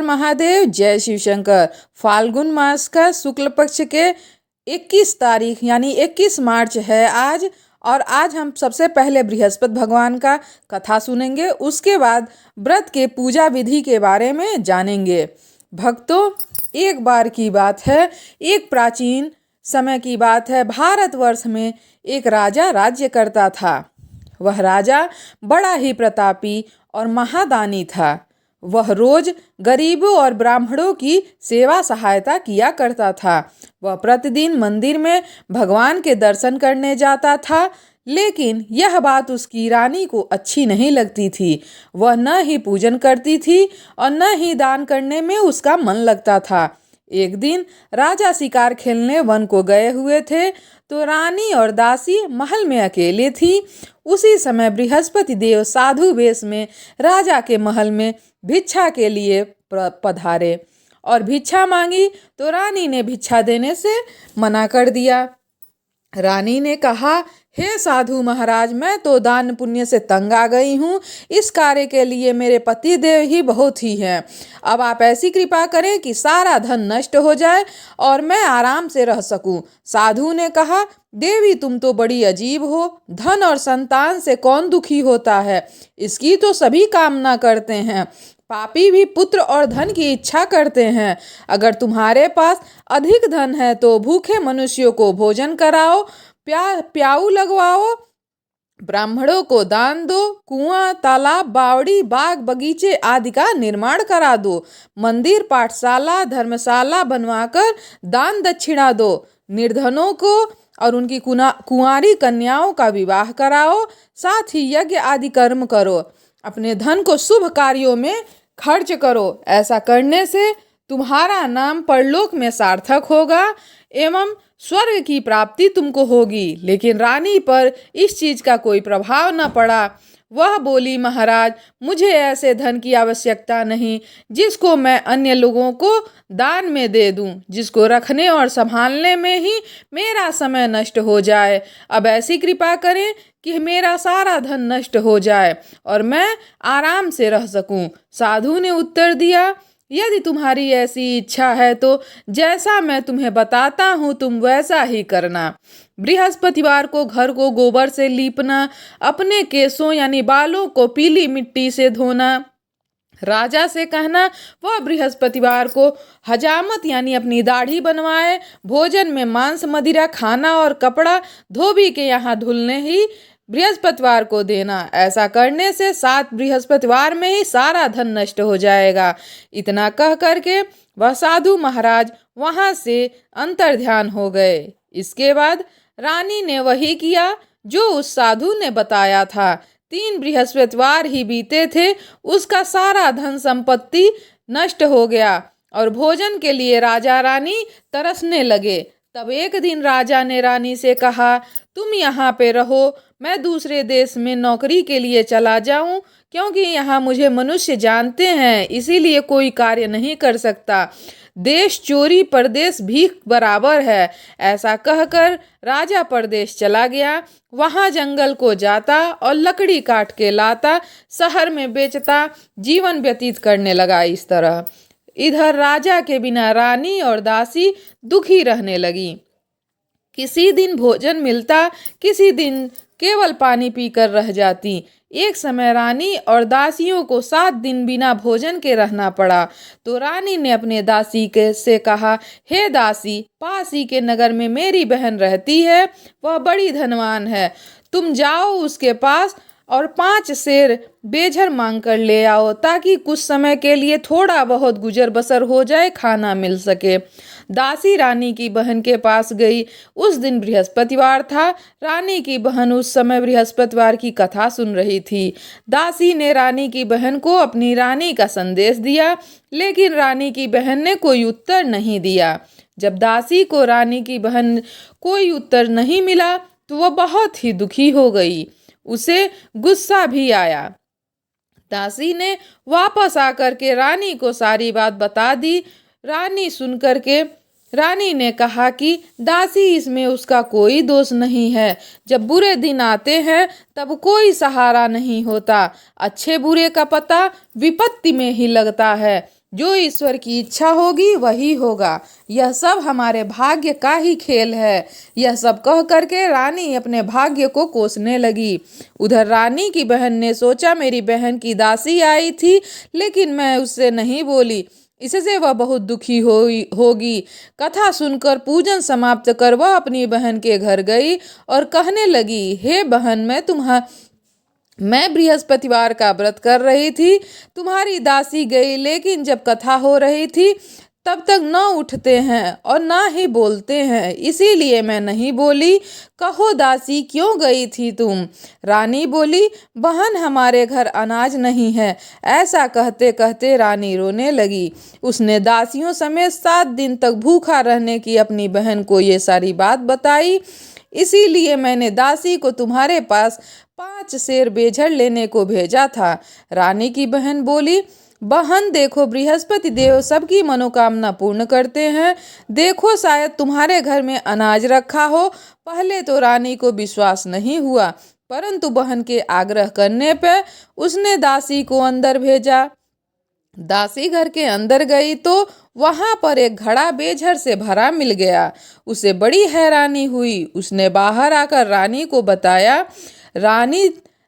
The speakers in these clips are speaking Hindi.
हर महादेव, जय शिव शंकर। फाल्गुन मास का शुक्ल पक्ष के 21 तारीख यानी 21 मार्च है आज। और आज हम सबसे पहले बृहस्पति भगवान का कथा सुनेंगे। उसके बाद व्रत के पूजा विधि के बारे में जानेंगे। भक्तों, एक बार की बात है, एक प्राचीन समय की बात है। भारतवर्ष में एक राजा राज्य करता था। वह राजा बड़ा ही प्रतापी और महादानी था। वह रोज गरीबों और ब्राह्मणों की सेवा सहायता किया करता था। वह प्रतिदिन मंदिर में भगवान के दर्शन करने जाता था, लेकिन यह बात उसकी रानी को अच्छी नहीं लगती थी। वह न ही पूजन करती थी और न ही दान करने में उसका मन लगता था। एक दिन राजा शिकार खेलने वन को गए हुए थे, तो रानी और दासी महल में अकेले थी। उसी समय बृहस्पति देव साधु वेश में राजा के महल में भिक्षा के लिए पधारे और भिक्षा मांगी, तो रानी ने भिक्षा देने से मना कर दिया। रानी ने कहा, हे साधु महाराज, मैं तो दान पुण्य से तंग आ गई हूँ। इस कार्य के लिए मेरे पति देव ही बहुत ही हैं। अब आप ऐसी कृपा करें कि सारा धन नष्ट हो जाए और मैं आराम से रह सकूं। साधु ने कहा, देवी तुम तो बड़ी अजीब हो। धन और संतान से कौन दुखी होता है? इसकी तो सभी कामना करते हैं। पापी भी पुत्र और धन की इच्छा करते हैं। अगर तुम्हारे पास अधिक धन है तो भूखे मनुष्यों को भोजन कराओ, प्याऊ लगवाओ, ब्राह्मणों को दान दो, कुआं, तालाब, बावड़ी, बाग, बगीचे आदि का निर्माण करा दो, मंदिर, पाठशाला, धर्मशाला बनवाकर दान दक्षिणा दो, निर्धनों को और उनकी कुंवारी कन्याओं का विवाह कराओ, साथ ही यज्ञ आदि कर्म करो, अपने धन को शुभ कार्यों में खर्च करो। ऐसा करने से तुम्हारा नाम परलोक में सार्थक होगा एवं स्वर्ग की प्राप्ति तुमको होगी। लेकिन रानी पर इस चीज का कोई प्रभाव न पड़ा। वह बोली, महाराज, मुझे ऐसे धन की आवश्यकता नहीं जिसको मैं अन्य लोगों को दान में दे दूं, जिसको रखने और संभालने में ही मेरा समय नष्ट हो जाए। अब ऐसी कृपा करें कि मेरा सारा धन नष्ट हो जाए और मैं आराम से रह सकूं। साधु ने उत्तर दिया, यदि तुम्हारी ऐसी इच्छा है तो जैसा मैं तुम्हें बताता हूँ तुम वैसा ही करना। बृहस्पतिवार को घर को गोबर से लीपना, अपने केसों यानी बालों को पीली मिट्टी से धोना, राजा से कहना वह बृहस्पतिवार को हजामत यानी अपनी दाढ़ी बनवाए, भोजन में मांस मदिरा खाना और कपड़ा धोबी के यहाँ धुलने ही बृहस्पतिवार को देना। ऐसा करने से 7 बृहस्पतिवार में ही सारा धन नष्ट हो जाएगा। इतना कह करके वह साधु महाराज वहां से अंतर्ध्यान हो गए। इसके बाद रानी ने वही किया जो उस साधु ने बताया था। 3 बृहस्पतिवार ही बीते थे, उसका सारा धन संपत्ति नष्ट हो गया और भोजन के लिए राजा रानी तरसने लगे। तब एक दिन राजा ने रानी से कहा, तुम यहाँ पे रहो, मैं दूसरे देश में नौकरी के लिए चला जाऊं, क्योंकि यहाँ मुझे मनुष्य जानते हैं, इसीलिए कोई कार्य नहीं कर सकता। देश चोरी परदेश भीख बराबर है। ऐसा कहकर राजा परदेश चला गया। वहाँ जंगल को जाता और लकड़ी काट के लाता, शहर में बेचता, जीवन व्यतीत करने लगा। इस तरह इधर राजा के बिना रानी और दासी दुखी रहने लगी। किसी दिन भोजन मिलता, किसी दिन केवल पानी पीकर रह जाती। एक समय रानी और दासियों को 7 दिन बिना भोजन के रहना पड़ा। तो रानी ने अपने दासी के से कहा, हे दासी, पास ही के नगर में मेरी बहन रहती है, वह बड़ी धनवान है। तुम जाओ उसके पास और 5 सेर बेझर मांग कर ले आओ, ताकि कुछ समय के लिए थोड़ा बहुत गुजर बसर हो जाए, खाना मिल सके। दासी रानी की बहन के पास गई। उस दिन बृहस्पतिवार था। रानी की बहन उस समय बृहस्पतिवार की कथा सुन रही थी। दासी ने रानी की बहन को अपनी रानी का संदेश दिया, लेकिन रानी की बहन ने कोई उत्तर नहीं दिया। जब दासी को रानी की बहन कोई उत्तर नहीं मिला तो वह बहुत ही दुखी हो गई। उसे गुस्सा भी आया। दासी ने वापस आकर के रानी को सारी बात बता दी। रानी सुनकर के रानी ने कहा कि दासी, इसमें उसका कोई दोष नहीं है। जब बुरे दिन आते हैं तब कोई सहारा नहीं होता। अच्छे बुरे का पता विपत्ति में ही लगता है। जो ईश्वर की इच्छा होगी वही होगा, यह सब हमारे भाग्य का ही खेल है। यह सब कह करके रानी अपने भाग्य को कोसने लगी। उधर रानी की बहन ने सोचा मेरी बहन की दासी आई थी, लेकिन मैं उससे नहीं बोली, इससे वह बहुत दुखी होगी। कथा सुनकर पूजन समाप्त कर वह अपनी बहन के घर गई और कहने लगी, हे बहन, मैं बृहस्पतिवार का व्रत कर रही थी, तुम्हारी दासी गई, लेकिन जब कथा हो रही थी तब तक न उठते हैं और ना ही बोलते हैं, इसीलिए मैं नहीं बोली। कहो दासी, क्यों गई थी तुम? रानी बोली, बहन, हमारे घर अनाज नहीं है। ऐसा कहते कहते रानी रोने लगी। उसने दासियों समेत 7 दिन तक भूखा रहने की अपनी बहन को ये सारी बात बताई। इसीलिए मैंने दासी को तुम्हारे पास 5 सेर बेझड़ लेने को भेजा था। रानी की बहन बोली, बहन देखो, बृहस्पति देव सबकी मनोकामना पूर्ण करते हैं। देखो, शायद तुम्हारे घर में अनाज रखा हो। पहले तो रानी को विश्वास नहीं हुआ, परंतु बहन के आग्रह करने पर उसने दासी को अंदर भेजा। दासी घर के अंदर गई तो वहां पर एक घड़ा बेझर से भरा मिल गया। उसे बड़ी हैरानी हुई। उसने बाहर आकर रानी को बताया।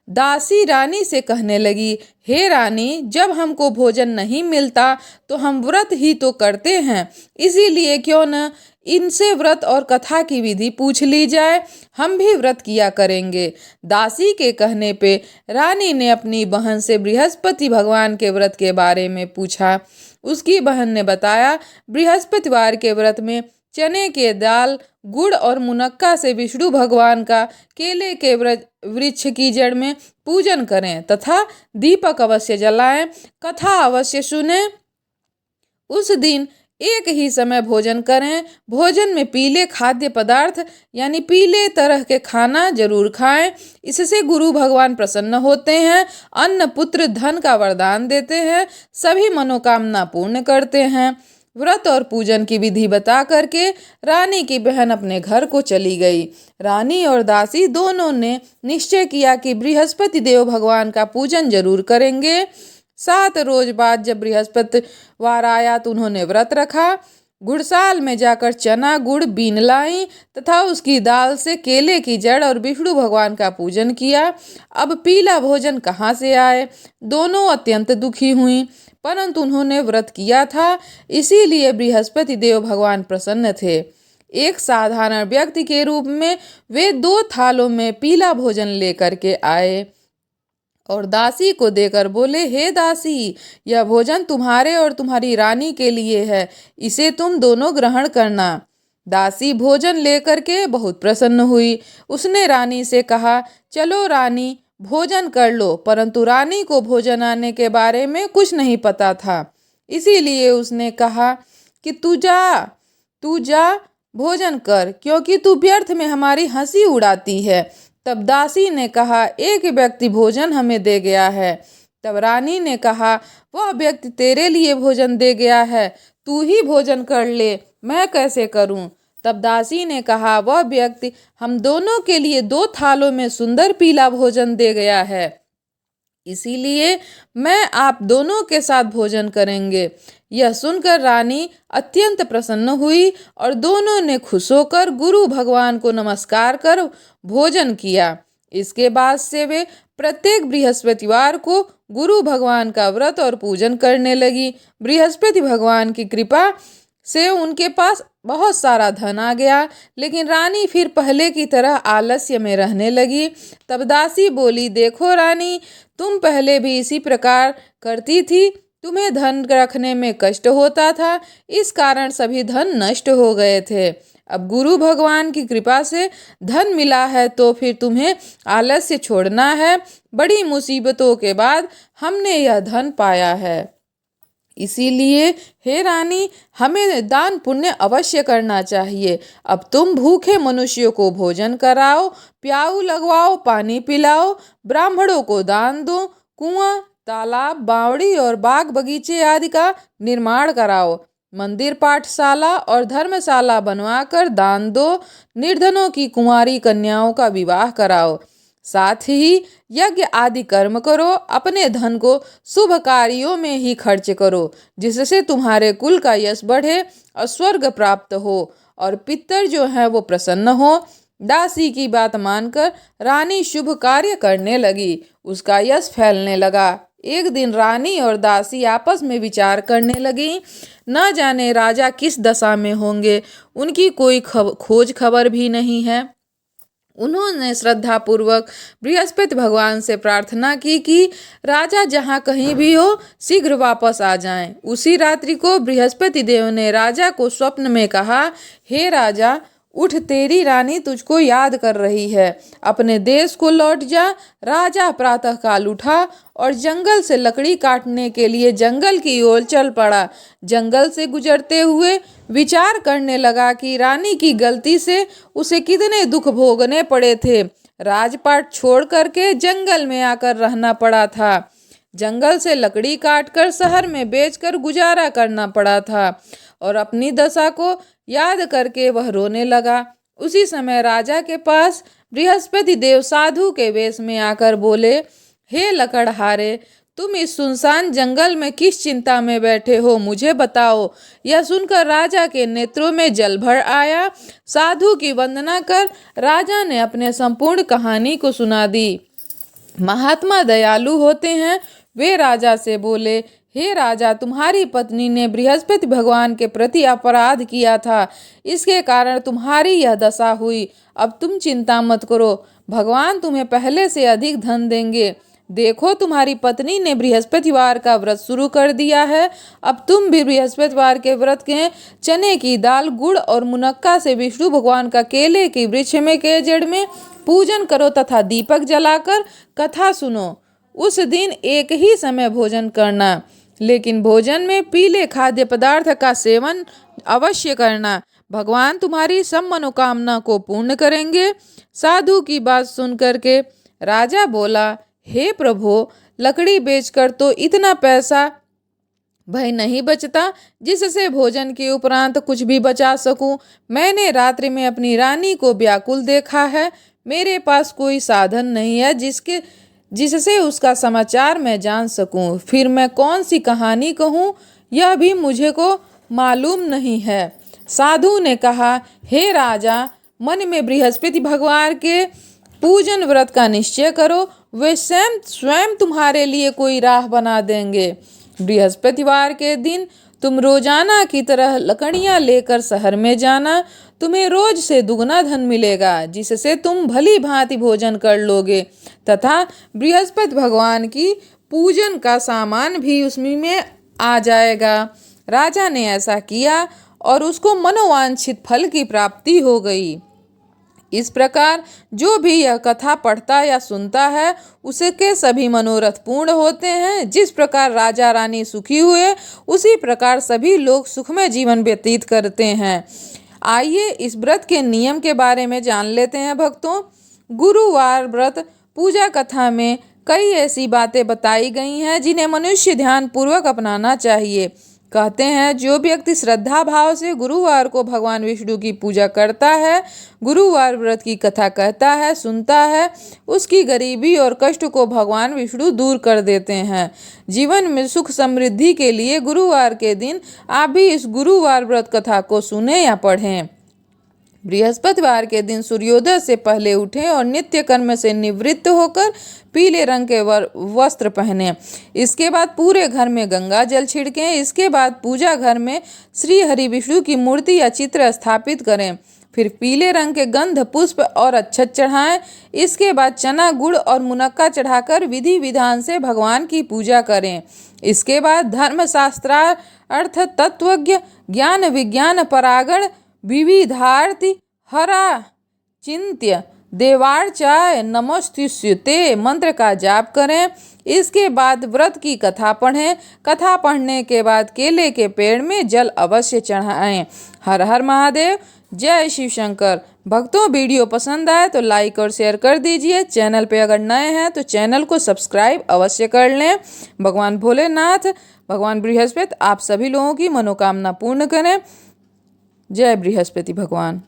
दासी रानी से कहने लगी, हे रानी, जब हमको भोजन नहीं मिलता तो हम व्रत ही तो करते हैं, इसीलिए क्यों न इनसे व्रत और कथा की विधि पूछ ली जाए, हम भी व्रत किया करेंगे। दासी के कहने पे रानी ने अपनी बहन से बृहस्पति भगवान के व्रत के बारे में पूछा। उसकी बहन ने बताया, बृहस्पतिवार के व्रत में चने के दाल, गुड़ और मुनक्का से विष्णु भगवान का केले के वृक्ष की जड़ में पूजन करें तथा दीपक अवश्य जलाएं, कथा अवश्य सुने। उस दिन एक ही समय भोजन करें। भोजन में पीले खाद्य पदार्थ यानी पीले तरह के खाना जरूर खाएं, इससे गुरु भगवान प्रसन्न होते हैं, अन्न पुत्र धन का वरदान देते हैं, सभी मनोकामना पूर्ण करते हैं। व्रत और पूजन की विधि बता करके रानी की बहन अपने घर को चली गई। रानी और दासी दोनों ने निश्चय किया कि बृहस्पति देव भगवान का पूजन जरूर करेंगे। 7 रोज बाद जब बृहस्पतिवार आया तो उन्होंने व्रत रखा। गुड़साल में जाकर चना गुड़ बीन लाई तथा उसकी दाल से केले की जड़ और विष्णु भगवान का पूजन किया। अब पीला भोजन कहाँ से आए? दोनों अत्यंत दुखी हुई, परंतु उन्होंने व्रत किया था, इसीलिए बृहस्पति देव भगवान प्रसन्न थे। एक साधारण व्यक्ति के रूप में वे 2 थालों में पीला भोजन लेकर के आए और दासी को देकर बोले, हे दासी, यह भोजन तुम्हारे और तुम्हारी रानी के लिए है, इसे तुम दोनों ग्रहण करना। दासी भोजन लेकर के बहुत प्रसन्न हुई। उसने रानी से कहा, चलो रानी, भोजन कर लो। परंतु रानी को भोजन आने के बारे में कुछ नहीं पता था, इसीलिए उसने कहा कि तू जा भोजन कर, क्योंकि तू व्यर्थ में हमारी हंसी उड़ाती है। तब दासी ने कहा, एक व्यक्ति भोजन हमें दे गया है। तब रानी ने कहा, वह व्यक्ति तेरे लिए भोजन दे गया है, तू ही भोजन कर ले, मैं कैसे करूं? तब दासी ने कहा, वह व्यक्ति हम दोनों के लिए 2 थालों में सुंदर पीला भोजन दे गया है, इसीलिए मैं आप दोनों के साथ भोजन करेंगे। यह सुनकर रानी अत्यंत प्रसन्न हुई और दोनों ने खुश होकर गुरु भगवान को नमस्कार कर भोजन किया। इसके बाद से वे प्रत्येक बृहस्पतिवार को गुरु भगवान का व्रत और पूजन करने लगी। बृहस्पति भगवान की कृपा से उनके पास बहुत सारा धन आ गया, लेकिन रानी फिर पहले की तरह आलस्य में रहने लगी। तब दासी बोली, देखो रानी, तुम पहले भी इसी प्रकार करती थी, तुम्हें धन रखने में कष्ट होता था, इस कारण सभी धन नष्ट हो गए थे। अब गुरु भगवान की कृपा से धन मिला है तो फिर तुम्हें आलस्य छोड़ना है। बड़ी मुसीबतों के बाद हमने यह धन पाया है, इसीलिए हे रानी, हमें दान पुण्य अवश्य करना चाहिए। अब तुम भूखे मनुष्यों को भोजन कराओ, प्याऊ लगवाओ, पानी पिलाओ, ब्राह्मणों को दान दो, कुआं, तालाब, बावड़ी और बाग बगीचे आदि का निर्माण कराओ, मंदिर, पाठशाला और धर्मशाला बनवाकर दान दो, निर्धनों की कुंवारी कन्याओं का विवाह कराओ, साथ ही यज्ञ आदि कर्म करो, अपने धन को शुभ कार्यों में ही खर्च करो, जिससे तुम्हारे कुल का यश बढ़े और स्वर्ग प्राप्त हो और पितर जो है वो प्रसन्न हो। दासी की बात मानकर रानी शुभ कार्य करने लगी, उसका यश फैलने लगा। एक दिन रानी और दासी आपस में विचार करने लगी, न जाने राजा किस दशा में होंगे, उनकी कोई खोज खबर भी नहीं है। उन्होंने श्रद्धापूर्वक बृहस्पति भगवान से प्रार्थना की कि राजा जहाँ कहीं भी हो शीघ्र वापस आ जाएं। उसी रात्रि को बृहस्पति देव ने राजा को स्वप्न में कहा, हे राजा, उठ, तेरी रानी तुझको याद कर रही है, अपने देश को लौट जा। राजा प्रातःकाल उठा और जंगल से लकड़ी काटने के लिए जंगल की ओर चल पड़ा। जंगल से गुजरते हुए विचार करने लगा कि रानी की गलती से उसे कितने दुख भोगने पड़े थे। राजपाट छोड़ करके जंगल में आकर रहना पड़ा था। जंगल से लकड़ी काटकर शहर में बेचकर गुजारा करना पड़ा था और अपनी दशा को याद करके वह रोने लगा। उसी समय राजा के पास बृहस्पति देव साधु के वेश में आकर बोले, हे लकड़हारे, तुम इस सुनसान जंगल में किस चिंता में बैठे हो, मुझे बताओ। यह सुनकर राजा के नेत्रों में जल भर आया। साधु की वंदना कर राजा ने अपने संपूर्ण कहानी को सुना दी। महात्मा दयालु होते हैं। वे राजा से बोले, हे राजा, तुम्हारी पत्नी ने बृहस्पति भगवान के प्रति अपराध किया था, इसके कारण तुम्हारी यह दशा हुई। अब तुम चिंता मत करो, भगवान तुम्हें पहले से अधिक धन देंगे। देखो, तुम्हारी पत्नी ने बृहस्पतिवार का व्रत शुरू कर दिया है। अब तुम भी बृहस्पतिवार के व्रत के चने की दाल, गुड़ और मुनक्का से विष्णु भगवान का केले की वृक्ष में के जड़ में पूजन करो तथा दीपक जलाकर कथा सुनो। उस दिन एक ही समय भोजन करना, लेकिन भोजन में पीले खाद्य पदार्थ का सेवन अवश्य करना। भगवान तुम्हारी सब मनोकामना को पूर्ण करेंगे। साधु की बात सुन करके राजा बोला, हे प्रभु, लकड़ी बेचकर तो इतना पैसा भाई नहीं बचता जिससे भोजन के उपरांत कुछ भी बचा सकूं। मैंने रात्रि में अपनी रानी को व्याकुल देखा है। मेरे पास कोई साधन नहीं है जिससे उसका समाचार मैं जान सकूं। फिर मैं कौन सी कहानी कहूं, यह भी मुझे को मालूम नहीं है। साधु ने कहा, हे राजा, मन में बृहस्पति भगवान के पूजन व्रत का निश्चय करो, वे स्वयं तुम्हारे लिए कोई राह बना देंगे। बृहस्पतिवार के दिन तुम रोजाना की तरह लकड़ियां लेकर शहर में जाना। तुम्हें रोज से दुगना धन मिलेगा, जिससे तुम भली भांति भोजन कर लोगे तथा बृहस्पति भगवान की पूजन का सामान भी उसमें में आ जाएगा। राजा ने ऐसा किया और उसको मनोवांछित फल की प्राप्ति हो गई। इस प्रकार जो भी यह कथा पढ़ता या सुनता है उसके सभी मनोरथ पूर्ण होते हैं। जिस प्रकार राजा रानी सुखी हुए, उसी प्रकार सभी लोग सुखमय जीवन व्यतीत करते हैं। आइए इस व्रत के नियम के बारे में जान लेते हैं भक्तों। गुरुवार व्रत पूजा कथा में कई ऐसी बातें बताई गई हैं जिन्हें मनुष्य ध्यान पूर्वक अपनाना चाहिए। कहते हैं, जो व्यक्ति श्रद्धा भाव से गुरुवार को भगवान विष्णु की पूजा करता है, गुरुवार व्रत की कथा कहता है, सुनता है, उसकी गरीबी और कष्ट को भगवान विष्णु दूर कर देते हैं। जीवन में सुख समृद्धि के लिए गुरुवार के दिन आप भी इस गुरुवार व्रत कथा को सुने या पढ़ें। बृहस्पतिवार के दिन सूर्योदय से पहले उठें और नित्य कर्म से निवृत्त होकर पीले रंग के वस्त्र पहनें। इसके बाद पूरे घर में गंगा जल छिड़कें। इसके बाद पूजा घर में श्री हरि विष्णु की मूर्ति या चित्र स्थापित करें। फिर पीले रंग के गंध, पुष्प और अक्षत चढ़ाएं। इसके बाद चना, गुड़ और मुनक्का चढ़ाकर विधि विधान से भगवान की पूजा करें। इसके बाद धर्मशास्त्रार्थ, तत्वज्ञ, ज्ञान विज्ञान परागण, विविधार्थी हरा चिंत्य देवार्चाय नमोस्तुते मंत्र का जाप करें। इसके बाद व्रत की कथा पढ़ें। कथा पढ़ने के बाद केले के पेड़ में जल अवश्य चढ़ाएं। हर हर महादेव, जय शिव शंकर। भक्तों, वीडियो पसंद आए तो लाइक और शेयर कर दीजिए। चैनल पे अगर नए हैं तो चैनल को सब्सक्राइब अवश्य कर लें। भगवान भोलेनाथ, भगवान बृहस्पति आप सभी लोगों की मनोकामना पूर्ण करें। जय बृहस्पति भगवान।